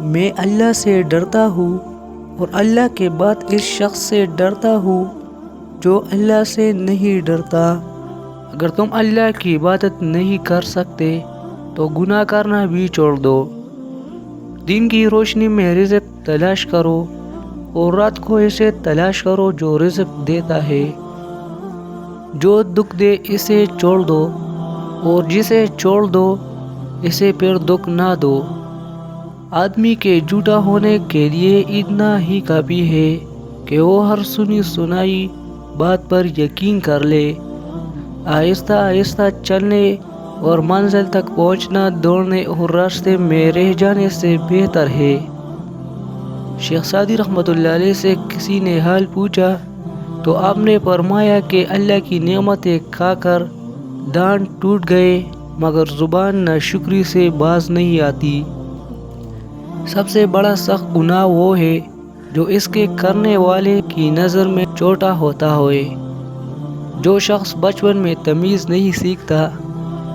میں اللہ سے ڈرتا ہوں اور اللہ کے بعد اس شخص سے ڈرتا ہوں جو اللہ سے نہیں ڈرتا۔ اگر تم اللہ کی عبادت نہیں کر سکتے تو گناہ کرنا بھی چھوڑ دو۔ دن کی روشنی میں رزق تلاش کرو اور رات کو اسے تلاش کرو جو رزق دیتا ہے۔ جو دکھ دے اسے چھوڑ دو اور جسے چھوڑ دو اسے پھر دکھ نہ دو۔ آدمی کے جھوٹا ہونے کے لیے اتنا ہی کافی ہے کہ وہ ہر سنی سنائی بات پر یقین کر لے۔ آہستہ آہستہ چلنے اور منزل تک پہنچنا دوڑنے اور راستے میں رہ جانے سے بہتر ہے۔ شیخ سعدی رحمۃ اللہ علیہ سے کسی نے حال پوچھا تو آپ نے فرمایا کہ اللہ کی نعمتیں کھا کر دانت ٹوٹ گئے مگر زبان ناشکری سے باز نہیں آتی۔ سب سے بڑا سخت گناہ وہ ہے جو اس کے کرنے والے کی نظر میں چھوٹا ہوتا ہوئے۔ جو شخص بچپن میں تمیز نہیں سیکھتا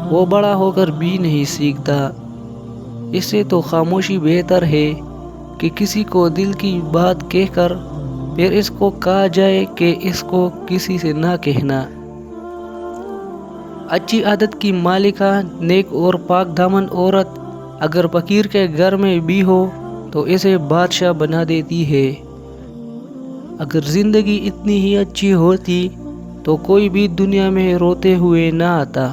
وہ بڑا ہو کر بھی نہیں سیکھتا۔ اس سے تو خاموشی بہتر ہے کہ کسی کو دل کی بات کہہ کر پھر اس کو کہا جائے کہ اس کو کسی سے نہ کہنا۔ اچھی عادت کی مالکہ نیک اور پاک دامن عورت اگر فقیر کے گھر میں بھی ہو تو اسے بادشاہ بنا دیتی ہے۔ اگر زندگی اتنی ہی اچھی ہوتی تو کوئی بھی دنیا میں روتے ہوئے نہ آتا۔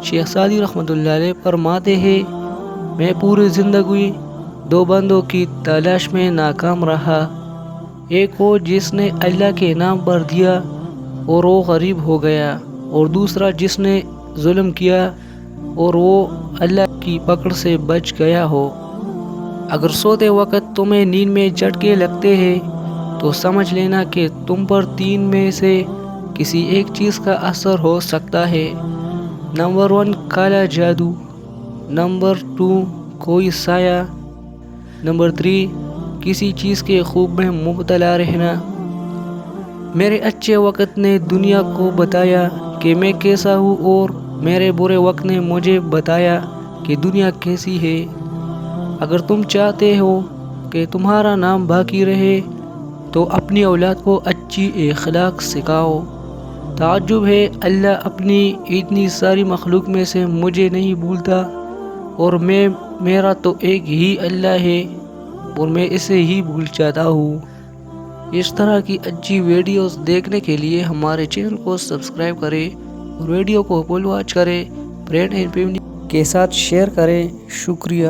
شیخ سعدی رحمۃ اللہ علیہ فرماتے ہیں میں پوری زندگی دو بندوں کی تلاش میں ناکام رہا۔ ایک وہ جس نے اللہ کے نام پر دیا اور وہ غریب ہو گیا، اور دوسرا جس نے ظلم کیا اور وہ اللہ کی پکڑ سے بچ گیا ہو۔ اگر سوتے وقت تمہیں نیند میں جھٹکے لگتے ہیں تو سمجھ لینا کہ تم پر تین میں سے کسی ایک چیز کا اثر ہو سکتا ہے۔ نمبر 1 کالا جادو، نمبر 2 کوئی سایہ، نمبر 3 کسی چیز کے خواب میں مبتلا رہنا۔ میرے اچھے وقت نے دنیا کو بتایا کہ میں کیسا ہوں اور میرے برے وقت نے مجھے بتایا کہ دنیا کیسی ہے۔ اگر تم چاہتے ہو کہ تمہارا نام باقی رہے تو اپنی اولاد کو اچھی اخلاق سکھاؤ۔ تعجب ہے اللہ اپنی اتنی ساری مخلوق میں سے مجھے نہیں بھولتا، اور میرا تو ایک ہی اللہ ہے اور میں اسے ہی بھول جاتا ہوں۔ اس طرح کی اچھی ویڈیوز دیکھنے کے لیے ہمارے چینل کو سبسکرائب کریں اور ویڈیو کو فل واچ کریں، فرینڈ اینڈ فیملی کے ساتھ شیئر کریں۔ شکریہ۔